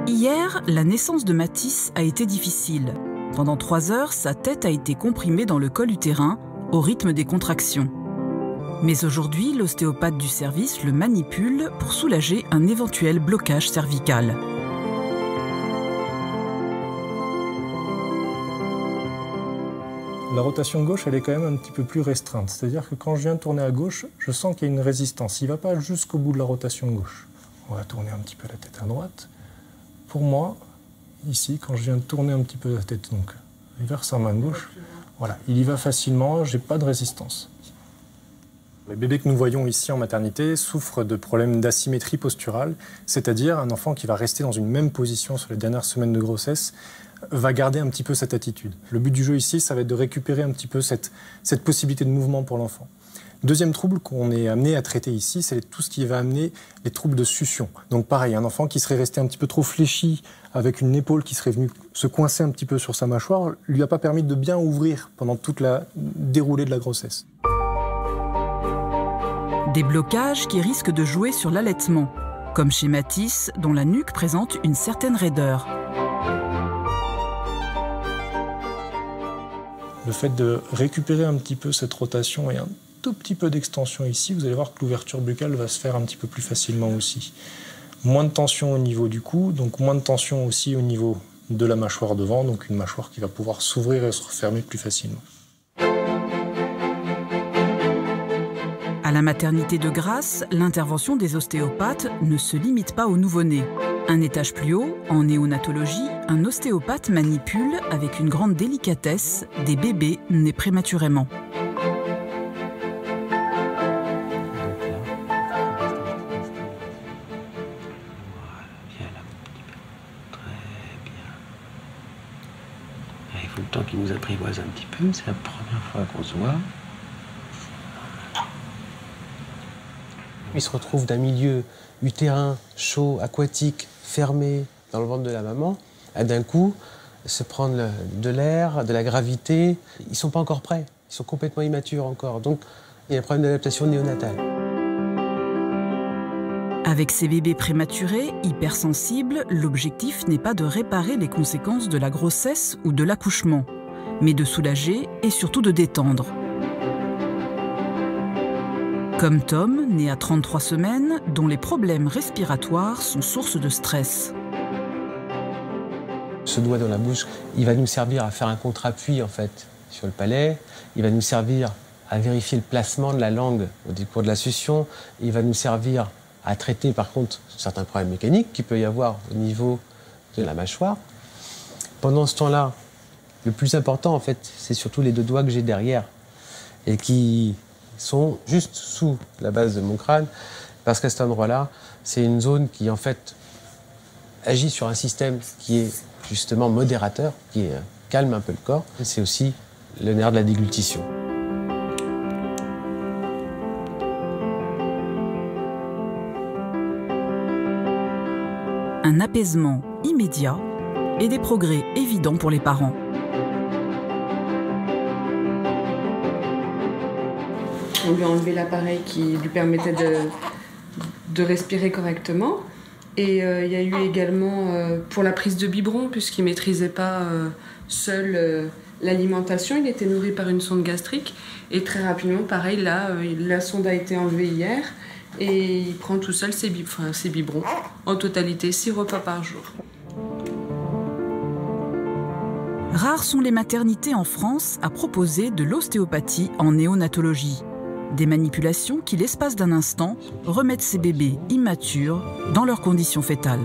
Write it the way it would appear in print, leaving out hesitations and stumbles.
Hier, la naissance de Mathis a été difficile. Pendant 3 heures, sa tête a été comprimée dans le col utérin, au rythme des contractions. Mais aujourd'hui, l'ostéopathe du service le manipule pour soulager un éventuel blocage cervical. La rotation gauche, elle est quand même un petit peu plus restreinte. C'est-à-dire que quand je viens tourner à gauche, je sens qu'il y a une résistance. Il ne va pas jusqu'au bout de la rotation gauche. On va tourner un petit peu la tête à droite. Pour moi, ici, quand je viens de tourner un petit peu la tête, donc vers sa main gauche, voilà, il y va facilement, je n'ai pas de résistance. Les bébés que nous voyons ici en maternité souffrent de problèmes d'asymétrie posturale, c'est-à-dire un enfant qui va rester dans une même position sur les dernières semaines de grossesse va garder un petit peu cette attitude. Le but du jeu ici, ça va être de récupérer un petit peu cette possibilité de mouvement pour l'enfant. Deuxième trouble qu'on est amené à traiter ici, c'est tout ce qui va amener les troubles de succion. Donc pareil, un enfant qui serait resté un petit peu trop fléchi, avec une épaule qui serait venue se coincer un petit peu sur sa mâchoire, lui a pas permis de bien ouvrir pendant toute la déroulée de la grossesse. Des blocages qui risquent de jouer sur l'allaitement, comme chez Mathis, dont la nuque présente une certaine raideur. Le fait de récupérer un petit peu cette rotation et un tout petit peu d'extension ici, vous allez voir que l'ouverture buccale va se faire un petit peu plus facilement aussi. Moins de tension au niveau du cou, donc moins de tension aussi au niveau de la mâchoire devant, donc une mâchoire qui va pouvoir s'ouvrir et se refermer plus facilement. À la maternité de Grasse, l'intervention des ostéopathes ne se limite pas aux nouveau-nés. Un étage plus haut, en néonatologie, un ostéopathe manipule avec une grande délicatesse des bébés nés prématurément. Il faut le temps qu'il nous apprivoise un petit peu, c'est la première fois qu'on se voit. Il se retrouve d'un milieu utérin, chaud, aquatique, fermé dans le ventre de la maman, à d'un coup se prendre de l'air, de la gravité. Ils ne sont pas encore prêts, ils sont complètement immatures encore. Donc il y a un problème d'adaptation néonatale. Avec ces bébés prématurés, hypersensibles, l'objectif n'est pas de réparer les conséquences de la grossesse ou de l'accouchement, mais de soulager et surtout de détendre. Comme Tom, né à 33 semaines, dont les problèmes respiratoires sont source de stress. Ce doigt dans la bouche, il va nous servir à faire un contre-appui en fait sur le palais. Il va nous servir à vérifier le placement de la langue au cours de la succion. Il va nous servir à traiter par contre certains problèmes mécaniques qu'il peut y avoir au niveau de la mâchoire. Pendant ce temps-là, le plus important en fait, c'est surtout les 2 doigts que j'ai derrière et qui sont juste sous la base de mon crâne, parce qu'à cet endroit-là, c'est une zone qui en fait agit sur un système qui est justement modérateur, qui calme un peu le corps. C'est aussi le nerf de la déglutition. Un apaisement immédiat et des progrès évidents pour les parents. On lui a enlevé l'appareil qui lui permettait de respirer correctement. Et il y a eu également pour la prise de biberon, puisqu'il ne maîtrisait pas seul l'alimentation, il était nourri par une sonde gastrique. Et très rapidement, pareil, là, la sonde a été enlevée hier et il prend tout seul ses biberons. En totalité, 6 repas par jour. Rares sont les maternités en France à proposer de l'ostéopathie en néonatologie. Des manipulations qui, l'espace d'un instant, remettent ces bébés immatures dans leurs conditions fétales.